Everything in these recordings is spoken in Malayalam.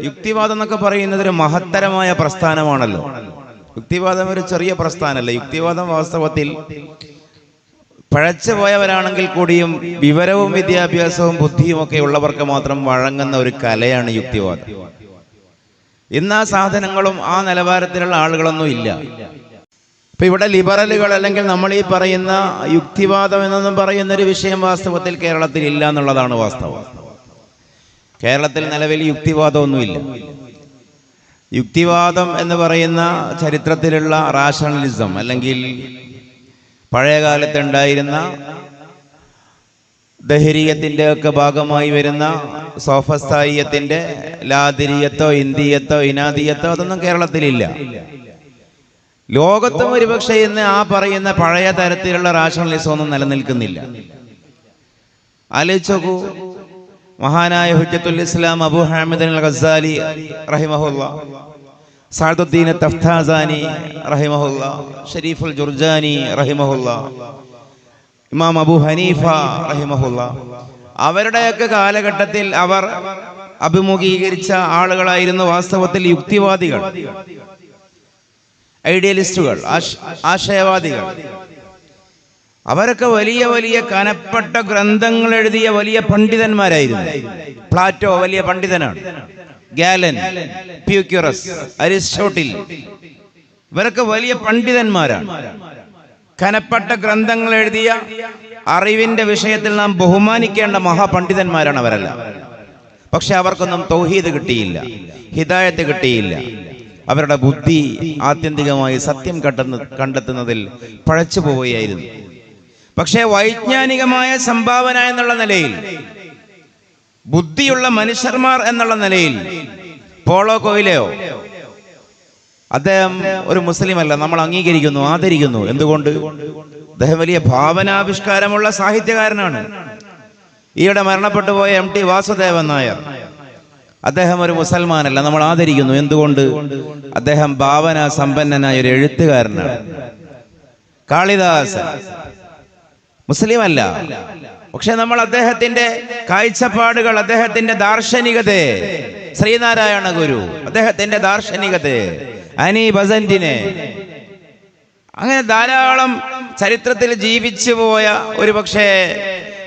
യുക്തിവാദം എന്നൊക്കെ പറയുന്നത് ഒരു മഹത്തരമായ പ്രസ്ഥാനമാണല്ലോ. യുക്തിവാദം ഒരു ചെറിയ പ്രസ്ഥാനമല്ല. യുക്തിവാദം വാസ്തവത്തിൽ പഴച്ചു പോയവരാണെങ്കിൽ കൂടിയും വിവരവും വിദ്യാഭ്യാസവും ബുദ്ധിയും ഒക്കെ ഉള്ളവർക്ക് മാത്രം വഴങ്ങുന്ന ഒരു കലയാണ് യുക്തിവാദം. ഇന്ന് ആ സാധനങ്ങളും ആ നിലവാരത്തിലുള്ള ആളുകളൊന്നും ഇല്ല. ഇപ്പൊ ഇവിടെ ലിബറലുകൾ അല്ലെങ്കിൽ നമ്മൾ ഈ പറയുന്ന യുക്തിവാദം എന്നൊന്നും പറയുന്നൊരു വിഷയം വാസ്തവത്തിൽ കേരളത്തിൽ ഇല്ല എന്നുള്ളതാണ് വാസ്തവം. കേരളത്തിൽ നിലവിൽ യുക്തിവാദമൊന്നുമില്ല. യുക്തിവാദം എന്ന് പറയുന്ന ചരിത്രത്തിലുള്ള റാഷണലിസം അല്ലെങ്കിൽ പഴയകാലത്തുണ്ടായിരുന്ന ദഹരീയത്തിൻ്റെ ഒക്കെ ഭാഗമായി വരുന്ന സോഫസ്ഥായിയത്തിൻ്റെ ലാദിരിയത്തോ ഇന്ത്യത്തോ ഇനാദിയത്തോ അതൊന്നും കേരളത്തിലില്ല. ലോകത്തും ഒരുപക്ഷെ ഇന്ന് ആ പറയുന്ന പഴയ തരത്തിലുള്ള റാഷണലിസം ഒന്നും നിലനിൽക്കുന്നില്ല. ആലോചിച്ച് നോക്കൂ, മഹാനായ ഹുജ്ജത്തുൽ ഇസ്ലാം അബൂ ഹാമിദ് അൽ ഗസാലി റഹിമഹുല്ലാ, സഅദുദ്ദീൻ തഫ്താസാനി റഹിമഹുല്ലാ, ഷരീഫുൽ ജുർജാനി റഹിമഹുല്ലാ, ഇമാം അബൂ ഹനീഫ റഹിമഹുല്ലാ, അവരുടെയൊക്കെ കാലഘട്ടത്തിൽ അവർ അഭിമുഖീകരിച്ച ആളുകളായിരുന്നു വാസ്തവത്തിൽ യുക്തിവാദികൾ, ഐഡിയലിസ്റ്റുകൾ, ആശയവാദികൾ. അവരൊക്കെ വലിയ വലിയ കനപ്പെട്ട ഗ്രന്ഥങ്ങൾ എഴുതിയ വലിയ പണ്ഡിതന്മാരായിരുന്നു. പ്ലാറ്റോ വലിയ പണ്ഡിതനാണ്, ഗാലൻ, പ്യൂക്യുറസ്, അരിസ്റ്റോട്ടിൽ, ഇവരൊക്കെ വലിയ പണ്ഡിതന്മാരാണ്. കനപ്പെട്ട ഗ്രന്ഥങ്ങൾ എഴുതിയ അറിവിന്റെ വിഷയത്തിൽ നാം ബഹുമാനിക്കേണ്ട മഹാപണ്ഡിതന്മാരാണ് അവരെല്ലാം. പക്ഷെ അവർക്കൊന്നും തൗഹീദ് കിട്ടിയില്ല, ഹിദായത്ത് കിട്ടിയില്ല. അവരുടെ ബുദ്ധി ആത്യന്തികമായി സത്യം കണ്ടെത്തുന്നതിൽ പഴച്ചു പോവുകയായിരുന്നു. പക്ഷേ വൈജ്ഞാനികമായ സംഭാവന എന്നുള്ള നിലയിൽ, ബുദ്ധിയുള്ള മനുഷ്യന്മാർ എന്നുള്ള നിലയിൽ പോളോ കൊയ്ലോ, അദ്ദേഹം ഒരു മുസ്ലിം അല്ല, നമ്മൾ അംഗീകരിക്കുന്നു, ആദരിക്കുന്നു. എന്തുകൊണ്ട്? അദ്ദേഹം വലിയ ഭാവനാവിഷ്കാരമുള്ള സാഹിത്യകാരനാണ്. ഈയിടെ മരണപ്പെട്ടു പോയ MT വാസുദേവൻ നായർ, അദ്ദേഹം ഒരു മുസൽമാനല്ല, നമ്മൾ ആദരിക്കുന്നു. എന്തുകൊണ്ട്? അദ്ദേഹം ഭാവന സമ്പന്നനായ ഒരു എഴുത്തുകാരനാണ്. കാളിദാസൻ മുസ്ലിം അല്ല, പക്ഷെ നമ്മൾ അദ്ദേഹത്തിന്റെ കാഴ്ചപ്പാടുകൾ, അദ്ദേഹത്തിന്റെ ദാർശനികതയെ, ശ്രീനാരായണ ഗുരു അദ്ദേഹത്തിന്റെ ദാർശനികതയെ, അനി ബസന്റിനെ, അങ്ങനെ ധാരാളം ചരിത്രത്തിൽ ജീവിച്ചു പോയ, ഒരു പക്ഷേ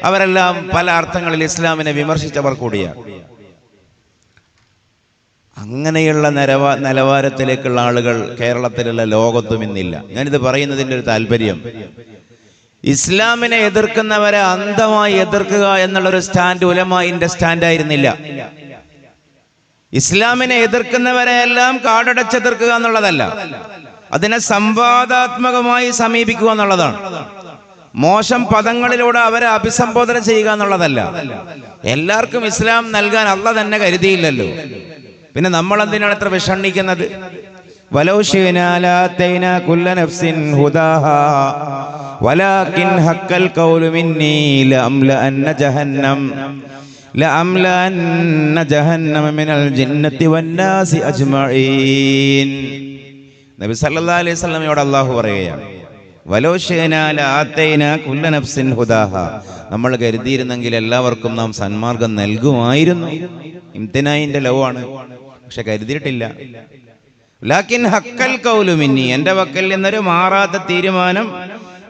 അവരെല്ലാം പല അർത്ഥങ്ങളിൽ ഇസ്ലാമിനെ വിമർശിച്ചവർ കൂടിയാണ്. അങ്ങനെയുള്ള നിലവാരത്തിലേക്കുള്ള ആളുകൾ കേരളത്തിലുള്ള ലോകത്തും ഇന്നില്ല. ഞാനിത് പറയുന്നതിൻ്റെ ഒരു താല്പര്യം, ഇസ്ലാമിനെ എതിർക്കുന്നവരെ അന്ധമായി എതിർക്കുക എന്നുള്ളൊരു സ്റ്റാൻഡ് ഉലമാഇന്റെ സ്റ്റാൻഡായിരുന്നില്ല. ഇസ്ലാമിനെ എതിർക്കുന്നവരെ എല്ലാം കാടടച്ചെതിർക്കുക എന്നുള്ളതല്ല, അതിനെ സംവാദാത്മകമായി സമീപിക്കുക എന്നുള്ളതാണ്. മോശം പദങ്ങളിലൂടെ അവരെ അഭിസംബോധന ചെയ്യുക എന്നുള്ളതല്ല. എല്ലാവർക്കും ഇസ്ലാം നൽകാൻ അല്ലാഹ് തന്നെ കരുതിയില്ലല്ലോ, പിന്നെ നമ്മൾ എന്തിനാണ് ഇത്ര വിഷണ്ണിക്കുന്നത്? വലൗ ശിഅനാ ലഅതൈനാ കുല്ല നഫ്സിൻ ഹുദാഹാ വലാകിൻ ഹഖൽ ഖൗലു മിന്നീ ലഅംലഅന്ന ജഹന്നമ മിനൽ ജിന്നത്തി വന്നാസി അജ്മഈൻ. നബി സല്ലല്ലാഹു അലൈഹി വസല്ലമയോട് അല്ലാഹു പറയുകയാണ്, വലൗ ശിഅനാ ലഅതൈനാ കുല്ല നഫ്സിൻ ഹുദാഹാ, നമ്മൾ കരുതിയിരുന്നെങ്കിൽ എല്ലാവർക്കും നാം സന്മാർഗം നൽകുമായിരുന്നു. ഇംതിനായിന്റെ ലവാണ്, പക്ഷെ കരുതിയിട്ടില്ല. ലാക്കിൻ ഹക്കൽ ഖൗലു മിന്നി, എൻ്റെ വക്കൽ നിന്നൊരു മാറാത്ത തീരുമാനം,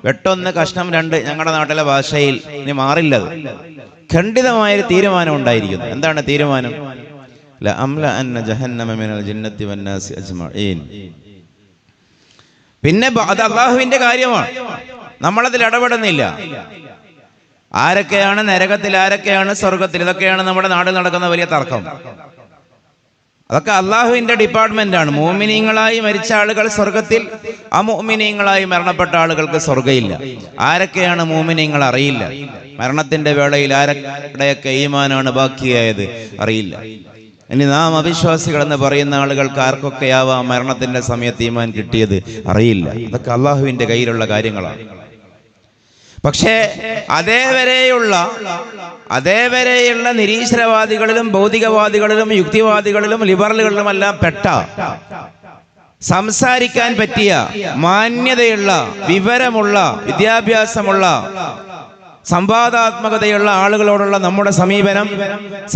വെട്ടൊന്ന് കഷ്ണം രണ്ട്, ഞങ്ങളുടെ നാട്ടിലെ ഭാഷയിൽ ഇനി മാറില്ലത്, ഖണ്ഡിതമായൊരു തീരുമാനം ഉണ്ടായിരിക്കുന്നു. എന്താണ് തീരുമാനം? ലഅംലഅന്ന ജഹന്നമ മിനൽ ജിന്നത്തി വന്നാസി അജ്മഈൻ. പിന്നെ അത് അല്ലാഹുവിന്റെ കാര്യമാണ്, നമ്മളതിൽ ഇടപെടുന്നില്ല. ആരൊക്കെയാണ് നരകത്തിൽ, ആരൊക്കെയാണ് സ്വർഗത്തിൽ, ഇതൊക്കെയാണ് നമ്മുടെ നാട്ടിൽ നടക്കുന്ന വലിയ തർക്കം. അതൊക്കെ അള്ളാഹുവിന്റെ ഡിപ്പാർട്ട്മെന്റ് ആണ്. മുഅ്മിനീങ്ങളായി മരിച്ച ആളുകൾ സ്വർഗത്തിൽ, അമുഅ്മിനീങ്ങളായി മരണപ്പെട്ട ആളുകൾക്ക് സ്വർഗ്ഗമില്ല. ആരൊക്കെയാണ് മുഅ്മിനീങ്ങൾ അറിയില്ല. മരണത്തിന്റെ വേളയിൽ ആരുടെയൊക്കെ ഈമാനാണ് ബാക്കിയായത് അറിയില്ല. ഇനി നാം അവിശ്വാസികൾ എന്ന് പറയുന്ന ആളുകൾക്ക് ആർക്കൊക്കെയാവാം മരണത്തിന്റെ സമയത്ത് ഈമാൻ കിട്ടിയത് അറിയില്ല. അതൊക്കെ അള്ളാഹുവിന്റെ കയ്യിലുള്ള കാര്യങ്ങളാണ്. പക്ഷേ അതേവരെയുള്ള നിരീശ്വരവാദികളിലും ഭൗതികവാദികളിലും യുക്തിവാദികളിലും ലിബറലുകളിലുമെല്ലാം പെട്ട, സംസാരിക്കാൻ പറ്റിയ, മാന്യതയുള്ള, വിവരമുള്ള, വിദ്യാഭ്യാസമുള്ള, സംവാദാത്മകതയുള്ള ആളുകളോടുള്ള നമ്മുടെ സമീപനം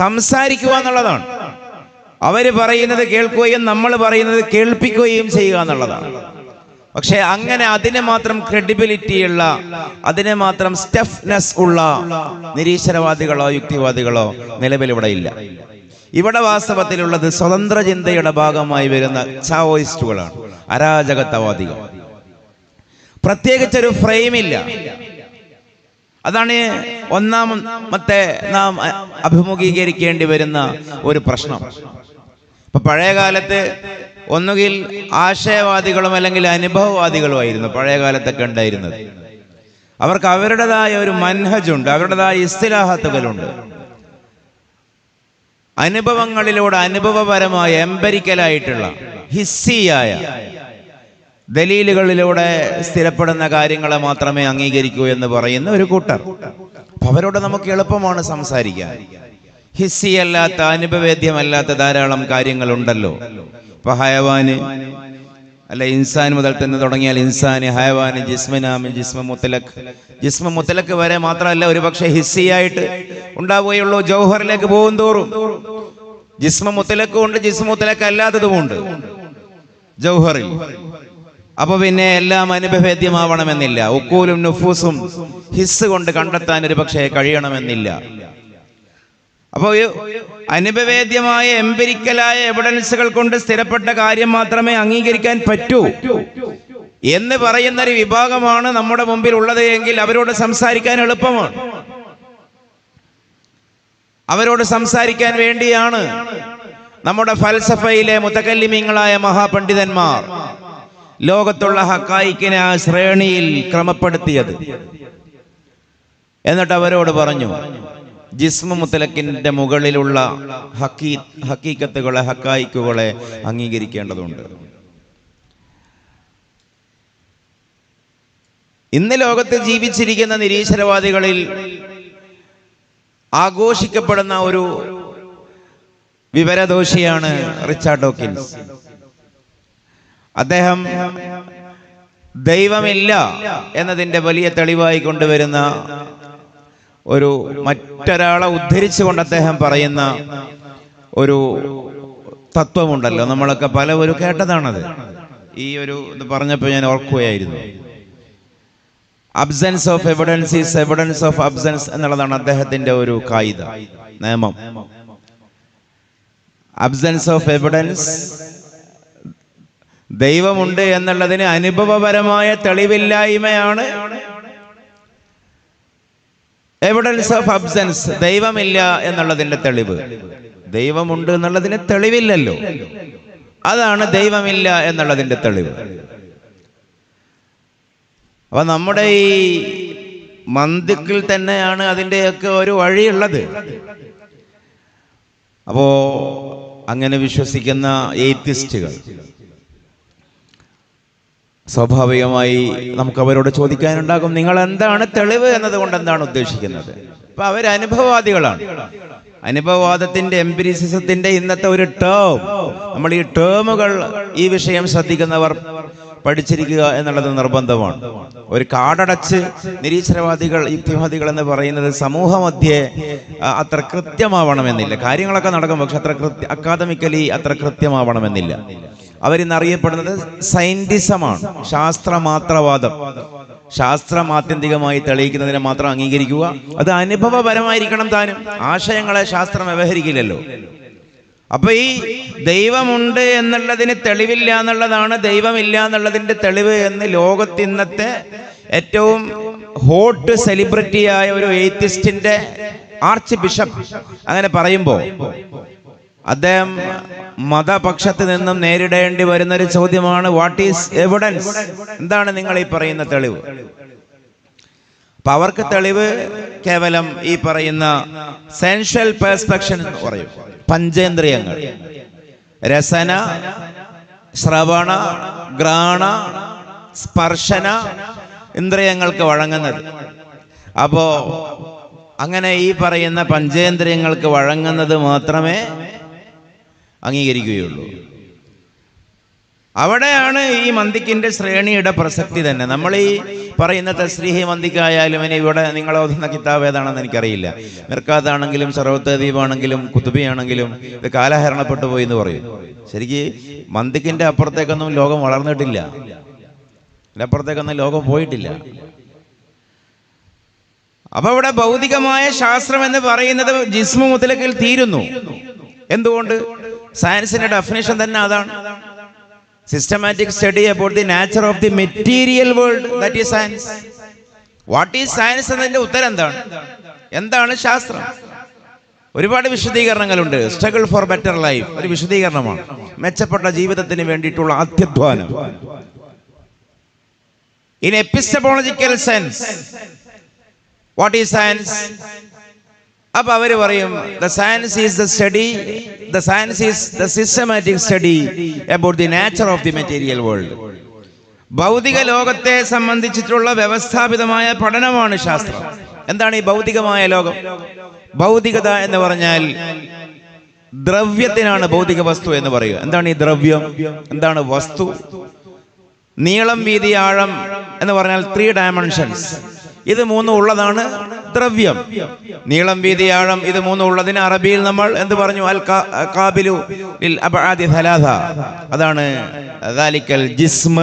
സംസാരിക്കുക എന്നുള്ളതാണ്. അവര് പറയുന്നത് കേൾക്കുകയും നമ്മൾ പറയുന്നത് കേൾപ്പിക്കുകയും ചെയ്യുക എന്നുള്ളതാണ്. പക്ഷെ അങ്ങനെ അതിനെ മാത്രം ക്രെഡിബിലിറ്റിയുള്ള, അതിനെ മാത്രം സ്റ്റഫ്നെസ് ഉള്ള നിരീശ്വരവാദികളോ യുക്തിവാദികളോ നിലവിൽ ഇവിടെ ഇല്ല. ഇവിടെ വാസ്തവത്തിലുള്ളത് സ്വതന്ത്ര ചിന്തയുടെ ഭാഗമായി വരുന്ന ചാവോയിസ്റ്റുകളാണ്, അരാജകത്വവാദികൾ. പ്രത്യേകിച്ചൊരു ഫ്രെയിമില്ല. അതാണ് ഒന്നാമത്തെ നാം അഭിമുഖീകരിക്കേണ്ടി വരുന്ന ഒരു പ്രശ്നം. ഇപ്പൊ പഴയ കാലത്ത് ഒന്നുകിൽ ആശയവാദികളും അല്ലെങ്കിൽ അനുഭവവാദികളുമായിരുന്നു പഴയ കാലത്തൊക്കെ ഉണ്ടായിരുന്നത്. അവർക്ക് അവരുടേതായ ഒരു മൻഹജുണ്ട്, അവരുടേതായ ഇസ്തിലാഹത്തുകളുണ്ട്. അനുഭവങ്ങളിലൂടെ അനുഭവപരമായ എംപരിക്കലായിട്ടുള്ള ഹിസ്സിയായ ദലീലുകളിലൂടെ സ്ഥിരപ്പെടുന്ന കാര്യങ്ങളെ മാത്രമേ അംഗീകരിക്കൂ എന്ന് പറയുന്ന ഒരു കൂട്ടർ. അവരോട് നമുക്ക് എളുപ്പമാണ് സംസാരിക്കാൻ. ഹിസ്സിയല്ലാത്ത, അനുഭവേദ്യമല്ലാത്ത ധാരാളം കാര്യങ്ങളുണ്ടല്ലോ. ഇപ്പൊ ഹയവാന് അല്ല, ഇൻസാൻ മുതൽ തന്നെ തുടങ്ങിയാൽ ഇൻസാന്, ഹയവാന്, ജിസ്മനാമി, ജിസ്മ മുത്തലക്ക് വരെ മാത്രമല്ല, ഒരുപക്ഷെ ഹിസ്സിയായിട്ട് ഉണ്ടാവുകയുള്ളൂ. ജൗഹറിലേക്ക് പോകും തോറും ജിസ്മ മുത്തലക്കും ഉണ്ട്, ജിസ്മ മുത്തലക്ക് അല്ലാത്തതുമുണ്ട് ജൗഹറിൽ. അപ്പൊ പിന്നെ എല്ലാം അനുഭവേദ്യമാവണമെന്നില്ല. ഉക്കൂലും നുഫൂസും ഹിസ് കൊണ്ട് കണ്ടെത്താൻ ഒരു പക്ഷേ കഴിയണമെന്നില്ല. അപ്പോൾ അനുഭവേദ്യമായ എംപിരിക്കലായ എവിഡൻസുകൾ കൊണ്ട് സ്ഥിരപ്പെട്ട കാര്യം മാത്രമേ അംഗീകരിക്കാൻ പറ്റൂ എന്ന് പറയുന്ന ഒരു വിഭാഗമാണ് നമ്മുടെ മുമ്പിൽ ഉള്ളത് എങ്കിൽ അവരോട് സംസാരിക്കാൻ എളുപ്പമാണ്. അവരോട് സംസാരിക്കാൻ വേണ്ടിയാണ് നമ്മുടെ ഫൽസഫയിലെ മുതകല്ലിമീങ്ങളായ മഹാപണ്ഡിതന്മാർ ലോകത്തുള്ള ഹക്കായിക്കിനെ ആ ശ്രേണിയിൽ ക്രമപ്പെടുത്തിയത്. എന്നിട്ട് അവരോട് പറഞ്ഞു, ജിസ്മ മുത്തലക്കിന്റെ മുകളിലുള്ള ഹക്കീക്കത്തുകളെ, ഹക്കായിക്കുകളെ അംഗീകരിക്കേണ്ടതുണ്ട്. ഇന്ന് ലോകത്ത് ജീവിച്ചിരിക്കുന്ന നിരീശ്വരവാദികളിൽ ആഘോഷിക്കപ്പെടുന്ന ഒരു വിവരദോഷിയാണ് റിച്ചാർഡ് ഡോക്കിൻസ്. അദ്ദേഹം ദൈവമില്ല എന്നതിൻ്റെ വലിയ തെളിവായി കൊണ്ടുവരുന്ന ഒരു മറ്റൊരാളെ ഉദ്ധരിച്ചുകൊണ്ട് അദ്ദേഹം പറയുന്ന ഒരു തത്വമുണ്ടല്ലോ, നമ്മളൊക്കെ പലവരും കേട്ടതാണത്. ഈ ഒരു ഇത് പറഞ്ഞപ്പോൾ ഞാൻ ഓർക്കുകയായിരുന്നു. Absence of evidence is evidence of absence എന്നുള്ളതാണ് അദ്ദേഹത്തിന്റെ ഒരു കായിക നിയമം. അബ്സെൻസ് ഓഫ് എവിഡൻസ്, ദൈവമുണ്ട് എന്നുള്ളതിന് അനുഭവപരമായ തെളിവില്ലായ്മയാണ് എവിഡൻസ് ഓഫ് അബ്സെൻസ്, ദൈവമില്ല എന്നുള്ളതിന്റെ തെളിവ്. ദൈവമുണ്ട് എന്നുള്ളതിന് തെളിവില്ലല്ലോ, അതാണ് ദൈവമില്ല എന്നുള്ളതിന്റെ തെളിവ്. അപ്പൊ നമ്മുടെ ഈ മന്ദിക്കിൽ തന്നെയാണ് അതിൻ്റെയൊക്കെ ഒരു വഴിയുള്ളത്. അപ്പോ അങ്ങനെ വിശ്വസിക്കുന്ന എയ്ത്തിസ്റ്റുകൾ സ്വാഭാവികമായി നമുക്ക് അവരോട് ചോദിക്കാനുണ്ടാകും, നിങ്ങൾ എന്താണ് തെളിവ് എന്നതുകൊണ്ട് എന്താണ് ഉദ്ദേശിക്കുന്നത്? അപ്പൊ അവർ അനുഭവവാദികളാണ്. അനുഭവവാദത്തിന്റെ, എംപിരിസിസത്തിന്റെ ഇന്നത്തെ ഒരു ടേം, നമ്മൾ ഈ ടേമുകൾ ഈ വിഷയം ശ്രദ്ധിക്കുന്നവർ പഠിച്ചിരിക്കുക എന്നുള്ളത് നിർബന്ധമാണ്. ഒരു കാടടച്ച് നിരീശ്വരവാദികൾ, യുക്തിവാദികൾ എന്ന് പറയുന്നത് സമൂഹ മധ്യേ അത്ര കൃത്യമാവണമെന്നില്ല. കാര്യങ്ങളൊക്കെ നടക്കും, പക്ഷെ അത്ര അക്കാദമിക്കലി അത്ര കൃത്യമാവണമെന്നില്ല. അവരിന്നറിയപ്പെടുന്നത് സയന്റിസമാണ്, ശാസ്ത്രമാത്രവാദം. ശാസ്ത്രം ആത്യന്തികമായി തെളിയിക്കുന്നതിനെ മാത്രം അംഗീകരിക്കുക, അത് അനുഭവപരമായിരിക്കണം താനും. ആശയങ്ങളെ ശാസ്ത്രം വ്യവഹരിക്കില്ലല്ലോ. അപ്പൊ ഈ ദൈവമുണ്ട് എന്നുള്ളതിന് തെളിവില്ല എന്നുള്ളതാണ് ദൈവമില്ല എന്നുള്ളതിന്റെ തെളിവ് എന്ന് ലോകത്തിന്നത്തെ ഏറ്റവും ഹോട്ട് സെലിബ്രിറ്റിയായ ഒരു എയ്ത്തിസ്റ്റിന്റെ ആർച്ച് ബിഷപ്പ് അങ്ങനെ പറയുമ്പോൾ അദ്ദേഹം മതപക്ഷത്ത് നിന്നും നേരിടേണ്ടി വരുന്നൊരു ചോദ്യമാണ്, വാട്ട് ഈസ് എവിഡൻസ്? എന്താണ് നിങ്ങൾ ഈ പറയുന്ന തെളിവ്? അപ്പൊ അവർക്ക് തെളിവ് കേവലം ഈ പറയുന്ന സെൻഷ്വൽ പെർസ്പെക്ഷൻ എന്ന് പറയും. പഞ്ചേന്ദ്രിയങ്ങൾ, രസന, ശ്രവണ, ഘ്രാണ, സ്പർശന ഇന്ദ്രിയങ്ങൾക്ക് വഴങ്ങുന്നത്. അപ്പോ അങ്ങനെ ഈ പറയുന്ന പഞ്ചേന്ദ്രിയങ്ങൾക്ക് വഴങ്ങുന്നത് മാത്രമേ അംഗീകരിക്കുകയുള്ളൂ. അവിടെയാണ് ഈ മന്ദിക്കിന്റെ ശ്രേണിയുടെ പ്രസക്തി തന്നെ. നമ്മൾ ഈ പറയുന്ന തസ്രീഹി മന്ദിക്കായാലും ഇനി ഇവിടെ നിങ്ങൾ ഓതുന്ന കിതാബ് ഏതാണെന്ന് എനിക്കറിയില്ല. മിർക്കാത്താണെങ്കിലും സർവത്ത് ദ്വീപാണെങ്കിലും കുത്തുബിയാണെങ്കിലും ഇത് കാലഹരണപ്പെട്ടു പോയി എന്ന് പറയും. ശരിക്ക് മന്ദിക്കിന്റെ അപ്പുറത്തേക്കൊന്നും ലോകം വളർന്നിട്ടില്ല, അപ്പുറത്തേക്കൊന്നും ലോകം പോയിട്ടില്ല. അപ്പൊ ഇവിടെ ഭൗതികമായ ശാസ്ത്രം എന്ന് പറയുന്നത് ജിസ്മു മുതലക്കിൽ തീരുന്നു. എന്തുകൊണ്ട്? സയൻസിന്റെ ഡെഫിനേഷൻ തന്നെ അതാണ്. Systematic study about the nature of the material world, that is science. What is science എന്നതിന്റെ ഉത്തരം എന്താണ്? എന്താണ് ശാസ്ത്രം? ഒരുപാട് വിശദീകരണങ്ങളുണ്ട്. സ്ട്രഗിൾ ഫോർ ബെറ്റർ ലൈഫ് ഒരു വിശദീകരണമാണ്. മെച്ചപ്പെട്ട ജീവിതത്തിന് വേണ്ടിയിട്ടുള്ള അത്യധ്വാനം. In epistemological sense what is science? അപ്പൊ അവര് പറയും the science is the study, the science is the systematic study about the nature of the material world. ഭൗതിക ലോകത്തെ സംബന്ധിച്ചിട്ടുള്ള വ്യവസ്ഥാപിതമായ പഠനമാണ് ശാസ്ത്രം. എന്താണ് ഈ ഭൗതികമായ ലോകം? ഭൗതികത എന്ന് പറഞ്ഞാൽ ദ്രവ്യത്തിനാണ് ഭൗതിക വസ്തു എന്ന് പറയുക. എന്താണ് ഈ ദ്രവ്യം? എന്താണ് വസ്തു? നീളം, വീതി, ആഴം എന്ന് പറഞ്ഞാൽ 3 dimensions. ഇത് 3 ഉള്ളതാണ് ദ്രവ്യം. നീളം, വീതി, ആഴം ഇത് 3 ഉള്ളതിന് അറബിയിൽ നമ്മൾ എന്ത് പറഞ്ഞു? അൽ ഖാബിലു ലിൽ അബ്ആദി സലാസ. അതാണ് ദാലിക്കൽ ജിസ്മ.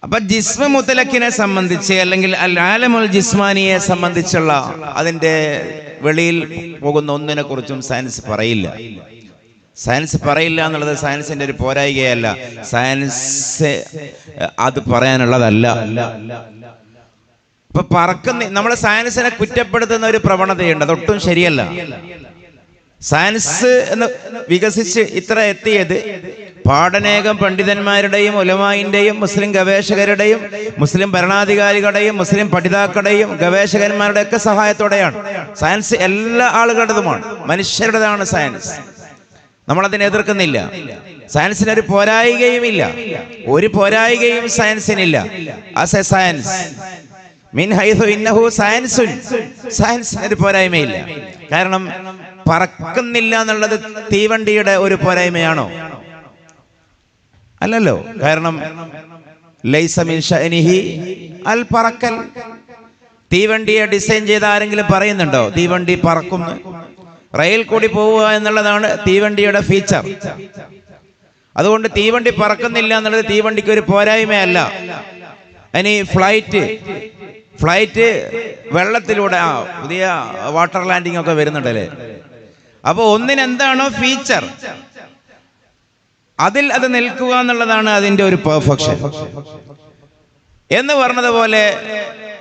അപ്പൊ ജിസ്മ മുതലക്കിനെ സംബന്ധിച്ച് അല്ലെങ്കിൽ അൽ ആലമുൽ ജിസ്മാനിയെ സംബന്ധിച്ചുള്ള അതിന്റെ വെളിയിൽ പോകുന്ന ഒന്നിനെ കുറിച്ചും സയൻസ് പറയില്ല. സയൻസ് പറയില്ല എന്നുള്ളത് സയൻസിന്റെ ഒരു പോരായികയല്ല, സയൻസ് അത് പറയാനുള്ളതല്ല. ഇപ്പൊ നമ്മൾ സയൻസിനെ കുറ്റപ്പെടുത്തുന്ന ഒരു പ്രവണതയുണ്ട്, അതൊട്ടും ശരിയല്ല. സയൻസ് എന്ന് വികസിച്ച് ഇത്ര എത്തിയത് പാടനേകം പണ്ഡിതന്മാരുടെയും ഉലമായിന്റെയും മുസ്ലിം ഗവേഷകരുടെയും മുസ്ലിം ഭരണാധികാരികളുടെയും മുസ്ലിം പഠിതാക്കളുടെയും ഗവേഷകന്മാരുടെ ഒക്കെ സഹായത്തോടെയാണ്. സയൻസ് എല്ലാ ആളുകളുടേതുമാണ്, മനുഷ്യരുടേതാണ് സയൻസ്. നമ്മളതിനെ എതിർക്കുന്നില്ല. സയൻസിനൊരു പോരായികയുമില്ല, ഒരു പോരായികയും സയൻസിനില്ല. ആസ് എ സയൻസ് മിൻ ഹൈഥു ഇന്നഹു സയൻസുൻ, സയൻസിനൊരു പോരായ്മയില്ല. കാരണം പറക്കുന്നില്ല എന്നുള്ളത് തീവണ്ടിയുടെ ഒരു പോരായ്മയാണോ? അല്ലല്ലോ. കാരണം ലൈസ മിൻ ശഅനിഹി അൽ പറക്കൽ. തീവണ്ടിയെ ഡിസൈൻ ചെയ്ത ആരെങ്കിലും പറയുന്നുണ്ടോ തീവണ്ടി പറക്കുന്നു? റെയിൽ കൂടി പോവുക എന്നുള്ളതാണ് തീവണ്ടിയുടെ ഫീച്ചർ. അതുകൊണ്ട് തീവണ്ടി പറക്കുന്നില്ല എന്നുള്ളത് തീവണ്ടിക്ക് ഒരു പോരായ്മയല്ല. ഇനി ഫ്ലൈറ്റ് വെള്ളത്തിലൂടെ പുതിയ വാട്ടർ ലാൻഡിംഗ് ഒക്കെ വരുന്നുണ്ടല്ലേ. അപ്പൊ ഒന്നിനെന്താണോ ഫീച്ചർ അതിൽ അത് നിൽക്കുക എന്നുള്ളതാണ് അതിന്റെ ഒരു പെർഫെക്ഷൻ. എന്ന് പറഞ്ഞതുപോലെ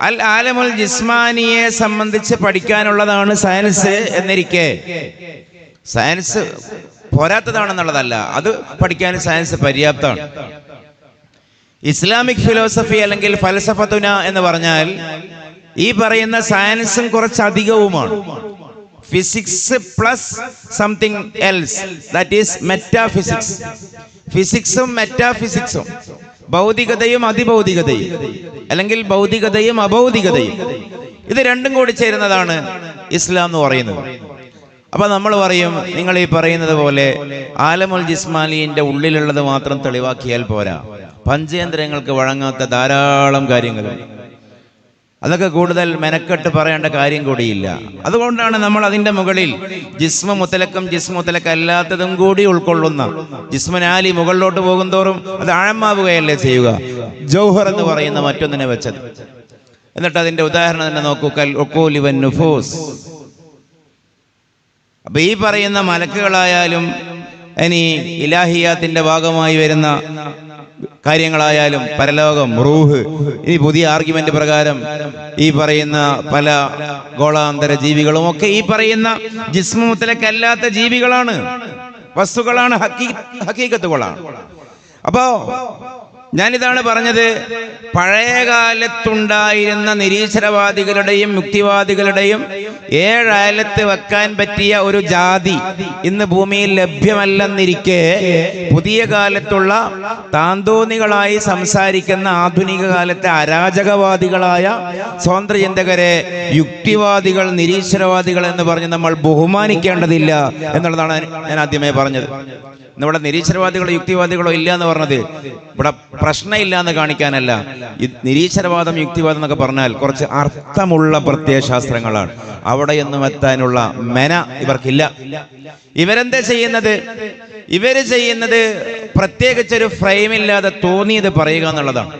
അൽ ആലമുൽ ജിസ്മാനിയെ സംബന്ധിച്ച് പഠിക്കാനുള്ളതാണ് സയൻസ് എന്നിരിക്കെ സയൻസ് പോരാത്തതാണെന്നുള്ളതല്ല, അത് പഠിക്കാൻ സയൻസ് പര്യാപ്തമാണ്. ഇസ്ലാമിക് ഫിലോസഫി അല്ലെങ്കിൽ ഫൽസഫത്തുന എന്ന് പറഞ്ഞാൽ ഈ പറയുന്ന സയൻസും കുറച്ചധികവുമാണ്. Physics plus something else, that is metaphysics. ഫിസിക്സും മെറ്റാഫിസിക്സും, ഭൗതികതയും അതിഭൗതികതയും അല്ലെങ്കിൽ ഭൗതികതയും അഭൗതികതയും, ഇത് രണ്ടും കൂടി ചേരുന്നതാണ് ഇസ്ലാം എന്ന് പറയുന്നത്. അപ്പൊ നമ്മൾ പറയും, നിങ്ങൾ ഈ പറയുന്നത് പോലെ ആലമുൽ ജിസ്മാനിന്റെ ഉള്ളിലുള്ളത് മാത്രം തെളിവാക്കിയാൽ പോരാ, പഞ്ചേന്ദ്രിയങ്ങൾക്ക് വഴങ്ങാത്ത ധാരാളം കാര്യങ്ങളുണ്ട്. അതൊക്കെ കൂടുതൽ മെനക്കെട്ട് പറയേണ്ട കാര്യം കൂടിയില്ല. അതുകൊണ്ടാണ് നമ്മൾ അതിന്റെ മുകളിൽ ജിസ്മ മുത്തലക്കും ജിസ്മ മുത്തലക്ക അല്ലാത്തതും കൂടി ഉൾക്കൊള്ളുന്ന ജിസ്മനാലി മുകളിലോട്ട് പോകും തോറും അത് ആഴമാവുകയല്ലേ ചെയ്യുക. ജൗഹർ എന്ന് പറയുന്ന മറ്റൊന്നിനെ വെച്ചത്. എന്നിട്ട് അതിന്റെ ഉദാഹരണം തന്നെ നോക്കൂ, കൽ ഉഖൂലി വൻ നുഫൂസ്. അപ്പൊ ഈ പറയുന്ന മലക്കുകളായാലും ഇനി ഇലാഹിയാത്തിന്റെ ഭാഗമായി വരുന്ന കാര്യങ്ങളായാലും പരലോകം, റൂഹ്, ഇനി പുതിയ ആർഗ്യുമെന്റ് പ്രകാരം ഈ പറയുന്ന പല ഗോളാന്തര ജീവികളും ഒക്കെ ഈ പറയുന്ന ജിസ്മു മുത്തലക്കല്ലാത്ത ജീവികളാണ്, വസ്തുക്കളാണ്, ഹക്കീക്കത്തുകളാണ്. അപ്പോ ഞാനിതാണ് പറഞ്ഞത്, പഴയകാലത്തുണ്ടായിരുന്ന നിരീശ്വരവാദികളുടെയും യുക്തിവാദികളുടെയും 7 അയലത്ത് വെക്കാൻ പറ്റിയ ഒരു ജാതി ഇന്ന് ഭൂമിയിൽ ലഭ്യമല്ലെന്നിരിക്കെ പുതിയ കാലത്തുള്ള താന്തോന്നികളായി സംസാരിക്കുന്ന ആധുനിക കാലത്തെ അരാജകവാദികളായ സ്വാതന്ത്ര്യചിന്തകരെ യുക്തിവാദികൾ, നിരീശ്വരവാദികൾ എന്ന് പറഞ്ഞ് നമ്മൾ ബഹുമാനിക്കേണ്ടതില്ല എന്നുള്ളതാണ് ഞാൻ ആദ്യമേ പറഞ്ഞത്. ഇന്നിവിടെ നിരീശ്വരവാദികളോ യുക്തിവാദികളോ ഇല്ല എന്ന് പറഞ്ഞത് ഇവിടെ പ്രശ്നമില്ല എന്ന് കാണിക്കാനല്ല. നിരീശ്വരവാദം, യുക്തിവാദം എന്നൊക്കെ പറഞ്ഞാൽ കുറച്ച് അർത്ഥമുള്ള പ്രത്യയശാസ്ത്രങ്ങളാണ്. അവിടെയൊന്നും എത്താനുള്ള മെന ഇവർക്കില്ല. ഇവരെന്താ ചെയ്യുന്നത്? ഇവര് ചെയ്യുന്നത് പ്രത്യേകിച്ചൊരു ഫ്രെയിമില്ലാതെ തോന്നിയത് പറയുക എന്നുള്ളതാണ്.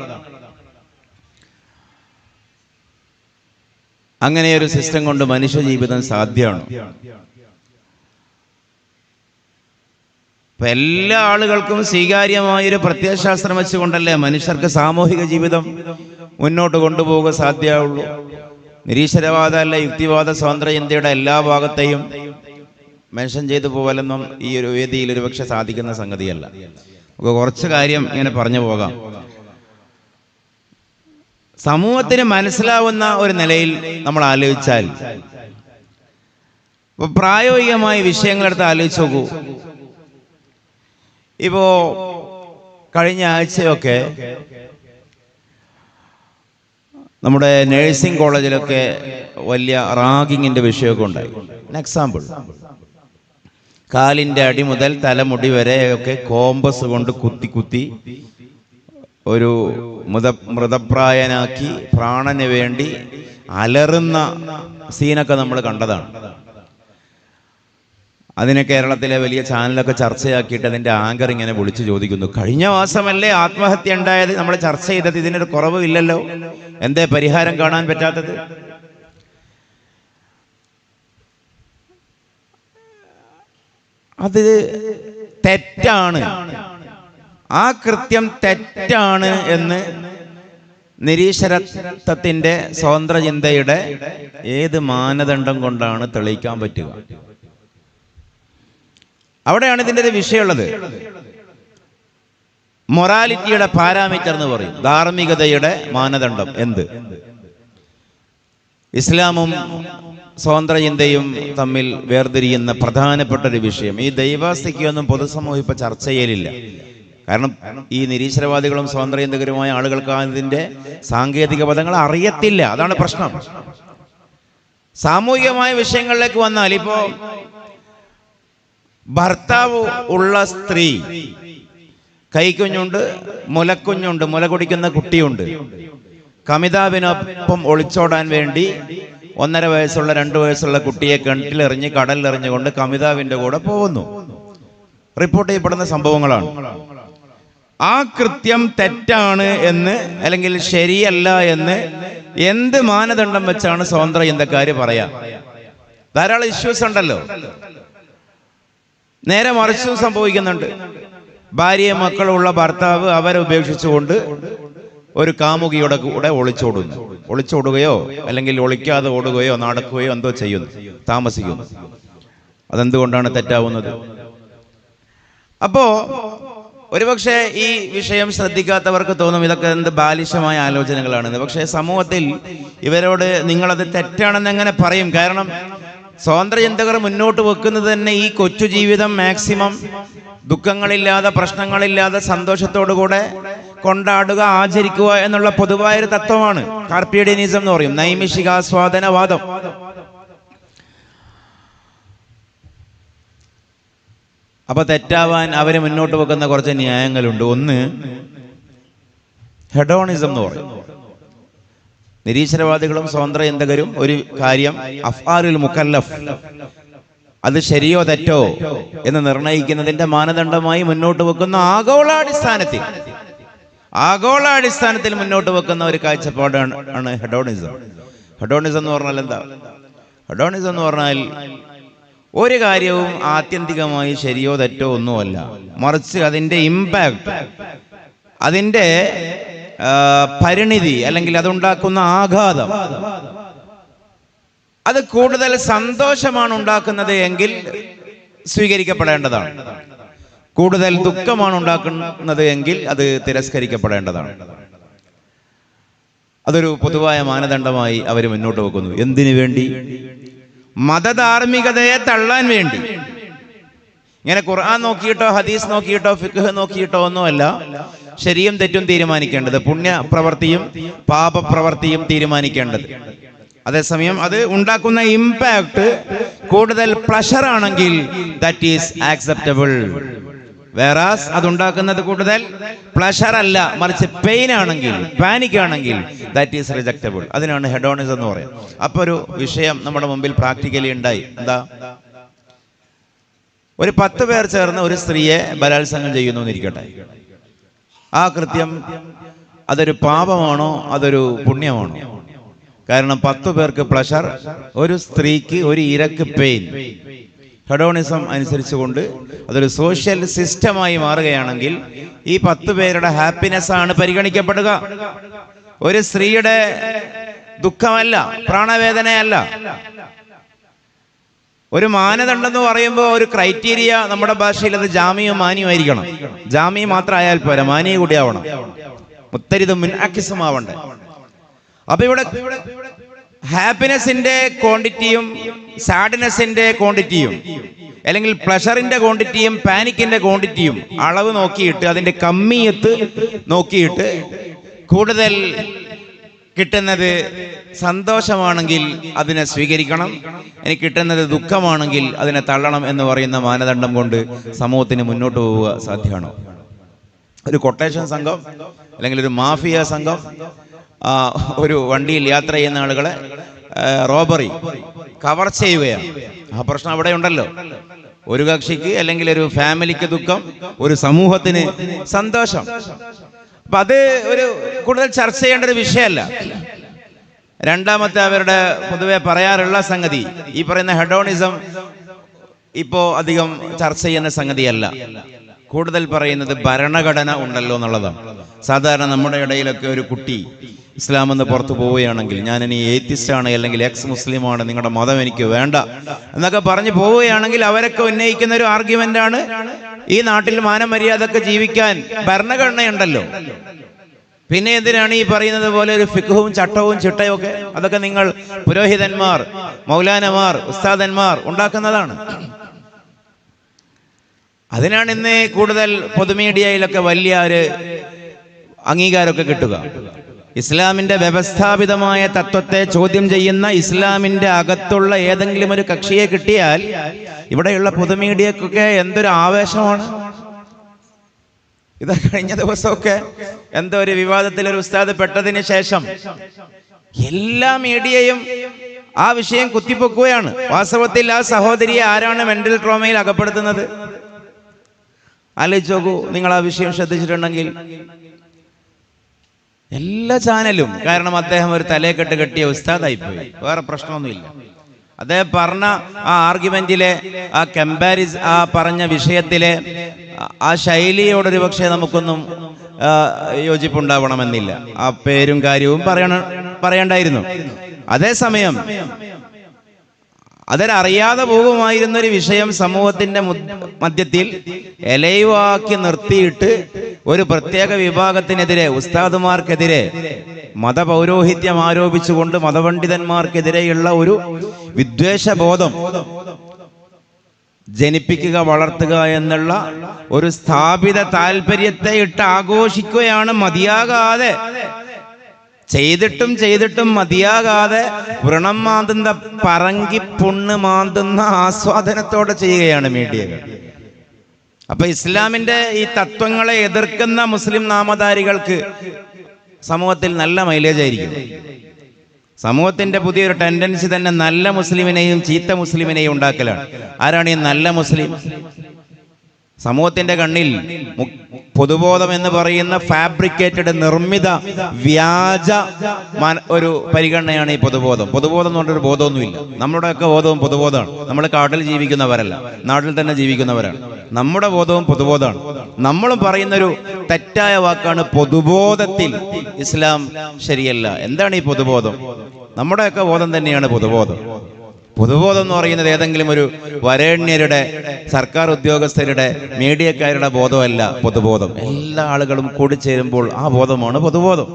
അങ്ങനെ ഒരു സിസ്റ്റം കൊണ്ട് മനുഷ്യ ജീവിതം സാധ്യമാണ്. ഇപ്പൊ എല്ലാ ആളുകൾക്കും സ്വീകാര്യമായൊരു പ്രത്യയശാസ്ത്രം വെച്ചുകൊണ്ടല്ലേ മനുഷ്യർക്ക് സാമൂഹിക ജീവിതം മുന്നോട്ട് കൊണ്ടുപോകുക സാധ്യമാവുള്ളൂ. നിരീശ്വരവാദ അല്ല യുക്തിവാദ സ്വാതന്ത്ര്യ ഇന്ത്യയുടെ എല്ലാ ഭാഗത്തെയും മെൻഷൻ ചെയ്തു പോകലെന്നും ഈ ഒരു വേദിയിൽ ഒരുപക്ഷെ സാധിക്കുന്ന സംഗതിയല്ല. നമുക്ക് കുറച്ച് കാര്യം ഇങ്ങനെ പറഞ്ഞു പോകാം. സമൂഹത്തിന് മനസ്സിലാവുന്ന ഒരു നിലയിൽ നമ്മൾ ആലോചിച്ചാൽ, ഇപ്പൊ പ്രായോഗികമായ വിഷയങ്ങളെടുത്ത് ആലോചിച്ച് നോക്കൂ. ഇപ്പോ കഴിഞ്ഞ ആഴ്ചയൊക്കെ നമ്മുടെ നഴ്സിംഗ് കോളേജിലൊക്കെ വലിയ റാഗിങ്ങിന്റെ വിഷയമൊക്കെ ഉണ്ടായി. എക്സാമ്പിൾ, കാലിന്റെ അടി മുതൽ തലമുടി വരെ ഒക്കെ കോമ്പസ് കൊണ്ട് കുത്തി കുത്തി ഒരു മൃതപ്രായനാക്കി പ്രാണന് വേണ്ടി അലറുന്ന സീനൊക്കെ നമ്മൾ കണ്ടതാണ്. അതിനെ കേരളത്തിലെ വലിയ ചാനലൊക്കെ ചർച്ചയാക്കിയിട്ട് അതിന്റെ ആങ്കർ ഇങ്ങനെ വിളിച്ചു ചോദിക്കുന്നു, കഴിഞ്ഞ മാസമല്ലേ ആത്മഹത്യ ഉണ്ടായത്, നമ്മൾ ചർച്ച ചെയ്തത്, ഇതിനൊരു കുറവില്ലല്ലോ, എന്തേ പരിഹാരം കാണാൻ പറ്റാത്തത്? അത് തെറ്റാണ്. ആ കൃത്യം തെറ്റാണ് എന്ന് നിരീശ്വരത്വത്തിന്റെ സ്വതന്ത്ര ചിന്തയുടെ ഏത് മാനദണ്ഡം കൊണ്ടാണ് തെളിയിക്കാൻ പറ്റുക? അവിടെയാണ് ഇതിൻ്റെ ഒരു വിഷയമുള്ളത്. മൊറാലിറ്റിയുടെ പാരാമീറ്റർ എന്ന് പറയും, ധാർമ്മികതയുടെ മാനദണ്ഡം എന്ത്? ഇസ്ലാമും സ്വതന്ത്ര ചിന്തയും തമ്മിൽ വേർതിരിയുന്ന പ്രധാനപ്പെട്ട ഒരു വിഷയം. ഈ ദൈവാസ്തിക്കൊന്നും പൊതുസമൂഹം ഇപ്പൊ ചർച്ച ചെയ്യലില്ല. കാരണം ഈ നിരീശ്വരവാദികളും സ്വതന്ത്ര ചിന്തകരുമായ ആളുകൾക്ക് അതിന്റെ സാങ്കേതിക പദങ്ങൾ അറിയത്തില്ല. അതാണ് പ്രശ്നം. സാമൂഹികമായ വിഷയങ്ങളിലേക്ക് വന്നാൽ, ഇപ്പോ ഭർത്താവ് ഉള്ള സ്ത്രീ, കൈക്കുഞ്ഞുണ്ട്, മുലക്കുഞ്ഞുണ്ട്, മുല കുടിക്കുന്ന കുട്ടിയുണ്ട്, കമിതാവിനൊപ്പം ഒളിച്ചോടാൻ വേണ്ടി 1.5 വയസ്സുള്ള 2 വയസ്സുള്ള കുട്ടിയെ കിണറ്റിലെറിഞ്ഞ് കടലിലെറിഞ്ഞുകൊണ്ട് കമിതാവിന്റെ കൂടെ പോകുന്നു. റിപ്പോർട്ട് ചെയ്യപ്പെടുന്ന സംഭവങ്ങളാണ്. ആ കൃത്യം തെറ്റാണ് എന്ന്, അല്ലെങ്കിൽ ശരിയല്ല എന്ന് എന്ത് മാനദണ്ഡം വെച്ചാണ് സ്വതന്ത്ര ചിന്തക്കാര് പറയാ? ധാരാളം ഇഷ്യൂസ് ഉണ്ടല്ലോ. നേരെ മറിച്ചും സംഭവിക്കുന്നുണ്ട്. ഭാര്യയും മക്കളുള്ള ഭർത്താവ് അവരെ ഉപേക്ഷിച്ചുകൊണ്ട് ഒരു കാമുകിയുടെ കൂടെ ഒളിച്ചോടുകയോ അല്ലെങ്കിൽ ഒളിക്കാതെ ഓടുകയോ നടക്കുകയോ എന്തോ ചെയ്യുന്നു, താമസിക്കുന്നു. അതെന്തുകൊണ്ടാണ് തെറ്റാവുന്നത്? അപ്പോ ഒരുപക്ഷെ ഈ വിഷയം ശ്രദ്ധിക്കാത്തവർക്ക് തോന്നും ഇതൊക്കെ എന്ത് ബാലിശമായ ആലോചനകളാണെന്ന്. പക്ഷേ സമൂഹത്തിൽ ഇവരോട് നിങ്ങളത് തെറ്റാണെന്ന് എങ്ങനെ പറയും? കാരണം സ്വതന്ത്ര ചിന്തകർ മുന്നോട്ട് വെക്കുന്നത് തന്നെ ഈ കൊച്ചു ജീവിതം മാക്സിമം ദുഃഖങ്ങളില്ലാതെ, പ്രശ്നങ്ങളില്ലാതെ, സന്തോഷത്തോടുകൂടെ കൊണ്ടാടുക, ആചരിക്കുക എന്നുള്ള പൊതുവായൊരു തത്വമാണ്. കാർപ്പിഡിയനിസം എന്ന് പറയും, നൈമിഷികാസ്വാദനവാദം. അപ്പൊ തെറ്റാവാൻ അവര് മുന്നോട്ട് വെക്കുന്ന കുറച്ച് ന്യായങ്ങളുണ്ട്. ഒന്ന്, ഹെഡോണിസം എന്ന് പറയും. നിരീശ്വരവാദികളും സ്വതന്ത്ര ചിന്തകരും ഒരു കാര്യം അഫ്ആലുൽ മുക്കല്ലഫ്, അത് ശരിയോ തെറ്റോ എന്ന് നിർണയിക്കുന്നതിന്റെ മാനദണ്ഡമായി മുന്നോട്ട് വെക്കുന്ന ആഗോളാടിസ്ഥാനത്തിൽ മുന്നോട്ട് വെക്കുന്ന ഒരു കാഴ്ചപ്പാടാണ് ഹെഡോണിസം. ഹെഡോണിസം എന്ന് പറഞ്ഞാൽ എന്താ? ഹെഡോണിസം എന്ന് പറഞ്ഞാൽ ഒരു കാര്യവും ആത്യന്തികമായി ശരിയോ തെറ്റോ ഒന്നുമല്ല, മറിച്ച് അതിന്റെ ഇമ്പാക്ട്, അതിന്റെ പരിണിതി, അല്ലെങ്കിൽ അതുണ്ടാക്കുന്ന ആഘാതം, അത് കൂടുതൽ സന്തോഷമാണ് ഉണ്ടാക്കുന്നത് എങ്കിൽ സ്വീകരിക്കപ്പെടേണ്ടതാണ്. കൂടുതൽ ദുഃഖമാണ് ഉണ്ടാക്കുന്നത് എങ്കിൽ അത് തിരസ്കരിക്കപ്പെടേണ്ടതാണ്. അതൊരു പൊതുവായ മാനദണ്ഡമായി അവർ മുന്നോട്ട് വെക്കുന്നു. എന്തിനു വേണ്ടി? മതധാർമ്മികതയെ തള്ളാൻ വേണ്ടി. ഇങ്ങനെ ഖുർആൻ നോക്കിയിട്ടോ ഹദീസ് നോക്കിയിട്ടോ ഫിഖ് നോക്കിയിട്ടോ ഒന്നുമല്ല ശരിയും തെറ്റും തീരുമാനിക്കേണ്ടത്, പുണ്യപ്രവൃത്തിയും പാപപ്രവൃത്തിയും തീരുമാനിക്കേണ്ടത്. അതേസമയം അത് ഉണ്ടാക്കുന്ന ഇമ്പാക്ട് കൂടുതൽ പ്ലഷർ ആണെങ്കിൽ ദാറ്റ് ഈസ് ആക്സെപ്റ്റബിൾ. വേറാസ് അതുണ്ടാക്കുന്നത് കൂടുതൽ പ്ലഷർ അല്ല, മറിച്ച് പെയിൻ ആണെങ്കിൽ, പാനിക് ആണെങ്കിൽ ദാറ്റ് ഈസ് റിജക്റ്റബിൾ. അതിനാണ് ഹെഡോണിസം എന്ന് പറയുന്നത്. അപ്പൊ ഒരു വിഷയം നമ്മുടെ മുമ്പിൽ പ്രാക്ടിക്കലി ഉണ്ടായി. എന്താ? ഒരു 10 പേർ ചേർന്ന് ഒരു സ്ത്രീയെ ബലാത്സംഗം ചെയ്യുന്നു എന്നിരിക്കട്ടെ. ആ കൃത്യം അതൊരു പാപമാണോ അതൊരു പുണ്യമാണോ? കാരണം 10 പേർക്ക് പ്ലഷർ, ഒരു സ്ത്രീക്ക്, ഒരു ഇരക്ക് പെയിൻ. ഹെഡോണിസം അനുസരിച്ചുകൊണ്ട് അതൊരു സോഷ്യൽ സിസ്റ്റമായി മാറുകയാണെങ്കിൽ ഈ 10 പേരുടെ ഹാപ്പിനെസ് ആണ് പരിഗണിക്കപ്പെടുക. ഒരു സ്ത്രീയുടെ ദുഃഖമല്ല, പ്രാണവേദനയല്ല. ഒരു മാനദണ്ഡം എന്ന് പറയുമ്പോൾ ഒരു ക്രൈറ്റീരിയ നമ്മുടെ ഭാഷയിൽ അത് ജാമിയും മാനിയും ആയിരിക്കണം. ജാമി മാത്രം ആയാൽ പോരാ, മാനിയും കൂടി ആവണം. മുത്തരിതും മുൻഅക്കിസുമാവണ്ടേ. അപ്പൊ ഇവിടെ ഹാപ്പിനെസിന്റെ ക്വാണ്ടിറ്റിയും സാഡ്നെസിന്റെ ക്വാണ്ടിറ്റിയും, അല്ലെങ്കിൽ പ്ലഷറിന്റെ ക്വാണ്ടിറ്റിയും പാനിക്കിന്റെ ക്വാണ്ടിറ്റിയും അളവ് നോക്കിയിട്ട്, അതിന്റെ കമ്മിയത്ത് നോക്കിയിട്ട്, കൂടുതൽ കിട്ടുന്നത് സന്തോഷമാണെങ്കിൽ അതിനെ സ്വീകരിക്കണം, എനിക്ക് കിട്ടുന്നത് ദുഃഖമാണെങ്കിൽ അതിനെ തള്ളണം എന്ന് പറയുന്ന മാനദണ്ഡം കൊണ്ട് സമൂഹത്തിന് മുന്നോട്ട് പോവുക സാധ്യമാണോ? ഒരു കൊട്ടേഷൻ സംഘം അല്ലെങ്കിൽ ഒരു മാഫിയ സംഘം ഒരു വണ്ടിയിൽ യാത്ര ചെയ്യുന്ന ആളുകളെ റോബറി, കവർച്ച ചെയ്യുകയാണ്. ആ പ്രശ്നം അവിടെ ഉണ്ടല്ലോ. ഒരു കക്ഷിക്ക് അല്ലെങ്കിൽ ഒരു ഫാമിലിക്ക് ദുഃഖം, ഒരു സമൂഹത്തിന് സന്തോഷം. അപ്പൊ അത് ഒരു കൂടുതൽ ചർച്ച ചെയ്യേണ്ട ഒരു വിഷയമല്ല. രണ്ടാമത്തെ അവരുടെ പൊതുവെ പറയാറുള്ള സംഗതി, ഈ പറയുന്ന ഹെഡോണിസം ഇപ്പോ അധികം ചർച്ച ചെയ്യുന്ന സംഗതിയല്ല. കൂടുതൽ പറയുന്നത് ഭരണഘടന ഉണ്ടല്ലോ എന്നുള്ളതാണ്. സാധാരണ നമ്മുടെ ഇടയിലൊക്കെ ഒരു കുട്ടി ഇസ്ലാം എന്ന് പുറത്തു പോവുകയാണെങ്കിൽ, ഞാൻ ഇനി ഏത്തിസ്റ്റ് ആണ് അല്ലെങ്കിൽ എക്സ് മുസ്ലിമാണ്, നിങ്ങളുടെ മതം എനിക്ക് വേണ്ട എന്നൊക്കെ പറഞ്ഞു പോവുകയാണെങ്കിൽ അവരൊക്കെ ഉന്നയിക്കുന്ന ഒരു ആർഗ്യുമെന്റ് ആണ്, ഈ നാട്ടിൽ മാനമര്യാദക്ക് ജീവിക്കാൻ ഭരണഘടനയുണ്ടല്ലോ, പിന്നെ എന്തിനാണ് ഈ പറയുന്നത് പോലെ ഒരു ഫിഖ്ഹും ചട്ടവും ചിട്ടയും ഒക്കെ? അതൊക്കെ നിങ്ങൾ പുരോഹിതന്മാർ, മൗലാനമാർ, ഉസ്താദന്മാർ ഉണ്ടാക്കുന്നതാണ്. അതിനാണ് ഇന്ന് കൂടുതൽ പൊതുമീഡിയയിലൊക്കെ വലിയ ഒരു അംഗീകാരമൊക്കെ കിട്ടുക. ഇസ്ലാമിന്റെ വ്യവസ്ഥാപിതമായ തത്വത്തെ ചോദ്യം ചെയ്യുന്ന, ഇസ്ലാമിന്റെ അകത്തുള്ള ഏതെങ്കിലും ഒരു കക്ഷിയെ കിട്ടിയാൽ ഇവിടെയുള്ള പൊതുമീഡിയക്കൊക്കെ എന്തൊരു ആവേശമാണ്. ഇത് കഴിഞ്ഞ ദിവസമൊക്കെ എന്തോ ഒരു വിവാദത്തിൽ ഒരു ഉസ്താദ് പെട്ടതിന് ശേഷം എല്ലാ മീഡിയയും ആ വിഷയം കുത്തിപ്പൊക്കുകയാണ്. വാസ്തവത്തിൽ ആ സഹോദരിയെ ആരാണ് മെന്റൽ ട്രോമയിൽ അകപ്പെടുത്തുന്നത്? ആലോചിച്ച് നോക്കൂ നിങ്ങൾ ആ വിഷയം ശ്രദ്ധിച്ചിട്ടുണ്ടെങ്കിൽ. എല്ലാ ചാനലും, കാരണം അദ്ദേഹം ഒരു തലയെക്കെട്ട് കെട്ടിയ ഉസ്താദായിപ്പോയി, വേറെ പ്രശ്നമൊന്നുമില്ല. അദ്ദേഹം പറഞ്ഞ ആ ആർഗ്യുമെന്റിലെ ആ ആ പറഞ്ഞ വിഷയത്തിലെ ആ ശൈലിയോടൊരു പക്ഷേ നമുക്കൊന്നും യോജിപ്പുണ്ടാവണമെന്നില്ല. ആ പേരും കാര്യവും പറയണ്ടായിരുന്നു. അതേസമയം അതൊരറിയാതെ പോകുമായിരുന്നൊരു വിഷയം സമൂഹത്തിന്റെ മധ്യത്തിൽ എലൈവാക്കി നിർത്തിയിട്ട് ഒരു പ്രത്യേക വിഭാഗത്തിനെതിരെ, ഉസ്താദുമാർക്കെതിരെ മതപൗരോഹിത്യം ആരോപിച്ചുകൊണ്ട് മതപണ്ഡിതന്മാർക്കെതിരെയുള്ള ഒരു വിദ്വേഷബോധം ജനിപ്പിക്കുക, വളർത്തുക എന്നുള്ള ഒരു സ്ഥാപിത താല്പര്യത്തെ ഇട്ട് ആഘോഷിക്കുകയാണ്. മതിയാകാതെ ചെയ്തിട്ടും മതിയാകാതെ വ്രണം മാന്തുന്ന, പറങ്കി പുണ്ണ് മാന്തുന്ന ആസ്വാദനത്തോടെ ചെയ്യുകയാണ് മീഡിയകൾ. അപ്പൊ ഇസ്ലാമിന്റെ ഈ തത്വങ്ങളെ എതിർക്കുന്ന മുസ്ലിം നാമധാരികൾക്ക് സമൂഹത്തിൽ നല്ല മൈലേജ് ആയിരിക്കും. സമൂഹത്തിന്റെ പുതിയൊരു ടെൻഡൻസി തന്നെ നല്ല മുസ്ലിമിനെയും ചീത്ത മുസ്ലിമിനെയും ഉണ്ടാക്കലാണ്. ആരാണ് ഈ നല്ല മുസ്ലിം? സമൂഹത്തിന്റെ കണ്ണിൽ പൊതുബോധം എന്ന് പറയുന്ന ഫാബ്രിക്കേറ്റഡ്, നിർമ്മിത, വ്യാജ ഒരു പരിഗണനയാണ് ഈ പൊതുബോധം. പൊതുബോധം എന്ന് പറഞ്ഞൊരു ബോധമൊന്നുമില്ല. നമ്മുടെയൊക്കെ ബോധവും പൊതുബോധമാണ്. നമ്മൾ കാട്ടിൽ ജീവിക്കുന്നവരല്ല, നാട്ടിൽ തന്നെ ജീവിക്കുന്നവരാണ്. നമ്മുടെ ബോധവും പൊതുബോധമാണ്. നമ്മളും പറയുന്നൊരു തെറ്റായ വാക്കാണ് പൊതുബോധത്തിൽ ഇസ്ലാം ശരിയല്ല. എന്താണ് ഈ പൊതുബോധം? നമ്മുടെയൊക്കെ ബോധം തന്നെയാണ് പൊതുബോധം. പൊതുബോധം എന്ന് പറയുന്നത് ഏതെങ്കിലും ഒരു വരേണ്യരുടെ, സർക്കാർ ഉദ്യോഗസ്ഥരുടെ, മീഡിയക്കാരുടെ ബോധമല്ല പൊതുബോധം. എല്ലാ ആളുകളും കൂടിച്ചേരുമ്പോൾ ആ ബോധമാണ് പൊതുബോധം.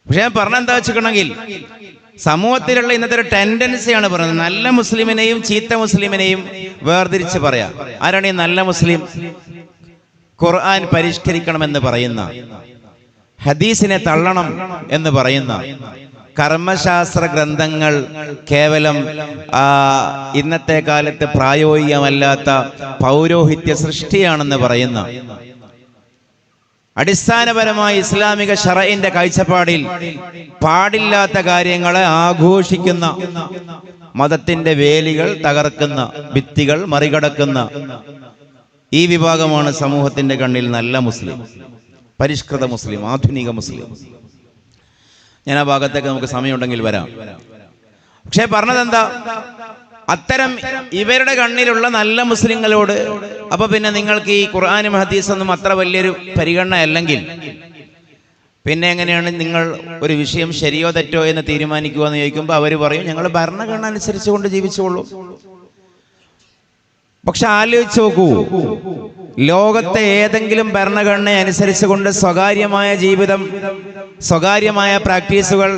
പക്ഷെ ഞാൻ പറഞ്ഞെന്താ വെച്ചിട്ടുണ്ടെങ്കിൽ, സമൂഹത്തിലുള്ള ഇന്നത്തെ ഒരു ടെൻഡൻസിയാണ് പറയുന്നത് നല്ല മുസ്ലിമിനെയും ചീത്ത മുസ്ലിമിനെയും വേർതിരിച്ച് പറയാം. ആരാണ് ഈ നല്ല മുസ്ലിം? ഖുർആൻ പരിഷ്കരിക്കണമെന്ന് പറയുന്ന, ഹദീസിനെ തള്ളണം എന്ന് പറയുന്ന, കർമ്മശാസ്ത്ര ഗ്രന്ഥങ്ങൾ കേവലം ഇന്നത്തെ കാലത്ത് പ്രായോഗികമല്ലാത്ത പൗരോഹിത്യ സൃഷ്ടിയാണെന്ന് പറയുന്ന, അടിസ്ഥാനപരമായി ഇസ്ലാമിക ശറഇന്റെ കാഴ്ചപ്പാടിൽ പാടില്ലാത്ത കാര്യങ്ങളെ ആഘോഷിക്കുന്ന, മതത്തിന്റെ വേലികൾ തകർക്കുന്ന, ഭിത്തികൾ മറികടക്കുന്ന ഈ വിഭാഗമാണ് സമൂഹത്തിന്റെ കണ്ണിൽ നല്ല മുസ്ലിം, പരിഷ്കൃത മുസ്ലിം, ആധുനിക മുസ്ലിം. ഞാൻ ആ ഭാഗത്തേക്ക് നമുക്ക് സമയമുണ്ടെങ്കിൽ വരാം. പക്ഷെ പറഞ്ഞതെന്താ, അത്തരം ഇവരുടെ കണ്ണിലുള്ള നല്ല മുസ്ലിങ്ങളോട് അപ്പൊ പിന്നെ നിങ്ങൾക്ക് ഈ ഖുർആനും ഹദീസൊന്നും അത്ര വലിയൊരു പരിഗണന അല്ലെങ്കിൽ പിന്നെ എങ്ങനെയാണ് നിങ്ങൾ ഒരു വിഷയം ശരിയോ തെറ്റോ എന്ന് തീരുമാനിക്കുക എന്ന് ചോദിക്കുമ്പോൾ അവർ പറയും ഞങ്ങൾ ഭരണഘടന അനുസരിച്ചുകൊണ്ട് ജീവിച്ചോളൂ. പക്ഷെ ആലോചിച്ച് നോക്കൂ, ലോകത്തെ ഏതെങ്കിലും ഭരണഘടന അനുസരിച്ചുകൊണ്ട് സ്വകാര്യമായ ജീവിതം, സ്വകാര്യമായ പ്രാക്ടീസുകൾ,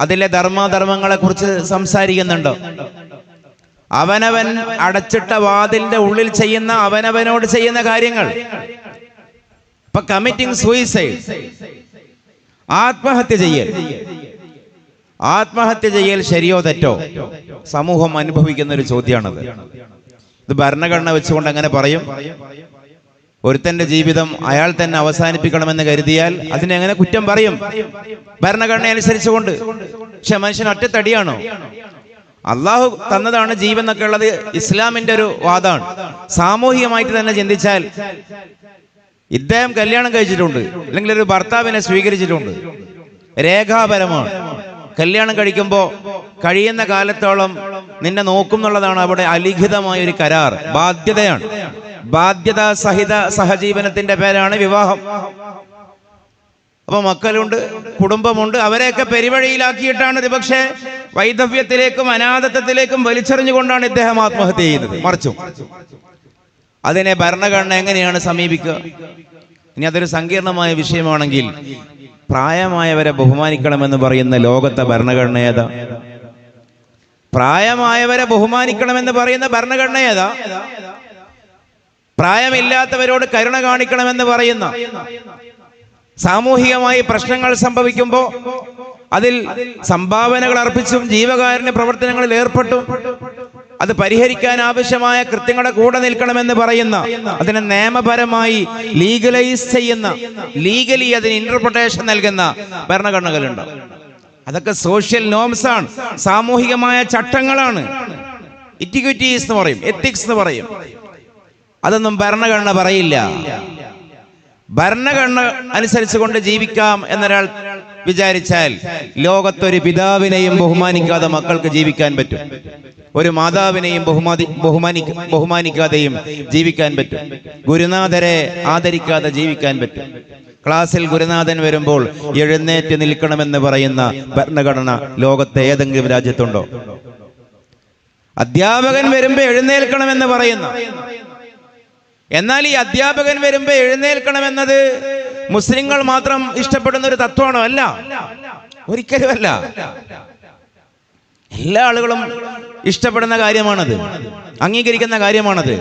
അതിലെ ധർമ്മങ്ങളെ കുറിച്ച് സംസാരിക്കുന്നുണ്ടോ? അവനവൻ അടച്ചിട്ട വാതിലിന്റെ ഉള്ളിൽ ചെയ്യുന്ന, അവനവനോട് ചെയ്യുന്ന കാര്യങ്ങൾ, ഇപ്പൊ കമ്മിറ്റിംഗ് സൂയിസൈഡ്, ആത്മഹത്യ ചെയ്യൽ ശരിയോ തെറ്റോ? സമൂഹം അനുഭവിക്കുന്ന ഒരു ചോദ്യമാണത്. ഇത് ഭരണഘടന വെച്ചുകൊണ്ട് അങ്ങനെ പറയും. ഒരുത്തന്റെ ജീവിതം അയാൾ തന്നെ അവസാനിപ്പിക്കണമെന്ന് കരുതിയാൽ അതിനെ എങ്ങനെ കുറ്റം പറയും? ഭരണഘടന അനുസരിച്ചുകൊണ്ട്. പക്ഷെ മനുഷ്യൻ ഒറ്റത്തടിയാണോ? അള്ളാഹു തന്നതാണ് ജീവൻ എന്നൊക്കെ ഉള്ളത് ഇസ്ലാമിന്റെ ഒരു വാദമാണ്. സാമൂഹികമായിട്ട് തന്നെ ചിന്തിച്ചാൽ ഇദ്ദേഹം കല്യാണം കഴിച്ചിട്ടുണ്ട്, അല്ലെങ്കിൽ ഒരു ഭർത്താവിനെ സ്വീകരിച്ചിട്ടുണ്ട്, രേഖാപരമാണ്. കല്യാണം കഴിക്കുമ്പോൾ കഴിയുന്ന കാലത്തോളം നിന്നെ നോക്കും എന്നുള്ളതാണ് അവിടെ അലിഖിതമായ ഒരു കരാർ, ബാധ്യതയാണ്. ബാധ്യതാ സഹിത സഹജീവനത്തിന്റെ പേരാണ് വിവാഹം. അപ്പൊ മക്കളുണ്ട്, കുടുംബമുണ്ട്, അവരെയൊക്കെ പെരുവഴിയിലാക്കിയിട്ടാണ് ഒരുപക്ഷെ വൈധവ്യത്തിലേക്കും അനാഥത്വത്തിലേക്കും വലിച്ചെറിഞ്ഞുകൊണ്ടാണ് ഇദ്ദേഹം ആത്മഹത്യ ചെയ്യുന്നത്. മറിച്ചും അതിനെ ഭരണഘടന എങ്ങനെയാണ് സമീപിക്കുക? ഇനി അതൊരു സങ്കീർണമായ വിഷയമാണെങ്കിൽ പ്രായമായവരെ ബഹുമാനിക്കണമെന്ന് പറയുന്ന ലോകത്തെ ഭരണഘടന ഏതാ? പ്രായമായവരെ ബഹുമാനിക്കണമെന്ന് പറയുന്ന ഭരണഘടന ഏതാ? പ്രായമില്ലാത്തവരോട് കരുണ കാണിക്കണമെന്ന് പറയുന്ന, സാമൂഹികമായി പ്രശ്നങ്ങൾ സംഭവിക്കുമ്പോൾ അതിൽ സംഭാവനകൾ അർപ്പിച്ചും ജീവകാരുണ്യ പ്രവർത്തനങ്ങളിൽ ഏർപ്പെട്ടും അത് പരിഹരിക്കാൻ ആവശ്യമായ കൃത്യങ്ങളുടെ കൂടെ നിൽക്കണമെന്ന് പറയുന്ന, അതിനെ നിയമപരമായി ലീഗലൈസ് ചെയ്യുന്ന, ലീഗലി അതിന് ഇന്റർപ്രിട്ടേഷൻ നൽകുന്ന ഭരണഘടനകളുണ്ട്. അതൊക്കെ സോഷ്യൽ നോംസ് ആണ്, സാമൂഹികമായ ചട്ടങ്ങളാണ്. ഇറ്റിക്വിറ്റീസ് എന്ന് പറയും, എത്തിക്സ് എന്ന് പറയും. അതൊന്നും ഭരണഘടന പറയില്ല. ഭരണഘടന അനുസരിച്ച് കൊണ്ട് ജീവിക്കാം എന്നൊരാൾ വിചാരിച്ചാൽ ലോകത്തൊരു പിതാവിനെയും ബഹുമാനിക്കാതെ മക്കൾക്ക് ജീവിക്കാൻ പറ്റും, ഒരു മാതാവിനെയും ബഹുമാനിക്കാതെയും ജീവിക്കാൻ പറ്റും, ഗുരുനാഥരെ ആദരിക്കാതെ ജീവിക്കാൻ പറ്റും. ക്ലാസ്സിൽ ഗുരുനാഥൻ വരുമ്പോൾ എഴുന്നേറ്റ് നിൽക്കണമെന്ന് പറയുന്ന ഭരണഘടന ലോകത്തെ ഏതെങ്കിലും രാജ്യത്തുണ്ടോ? അധ്യാപകൻ വരുമ്പോൾ എഴുന്നേൽക്കണമെന്ന് പറയുന്ന, എന്നാൽ ഈ അധ്യാപകൻ വരുമ്പോൾ എഴുന്നേൽക്കണമെന്നത് മുസ്ലിങ്ങൾ മാത്രം ഇഷ്ടപ്പെടുന്ന ഒരു തത്വമാണോ? അല്ല, ഒരിക്കലുമല്ല. എല്ലാ ആളുകളും ഇഷ്ടപ്പെടുന്ന കാര്യമാണത്, അംഗീകരിക്കുന്ന കാര്യമാണത്.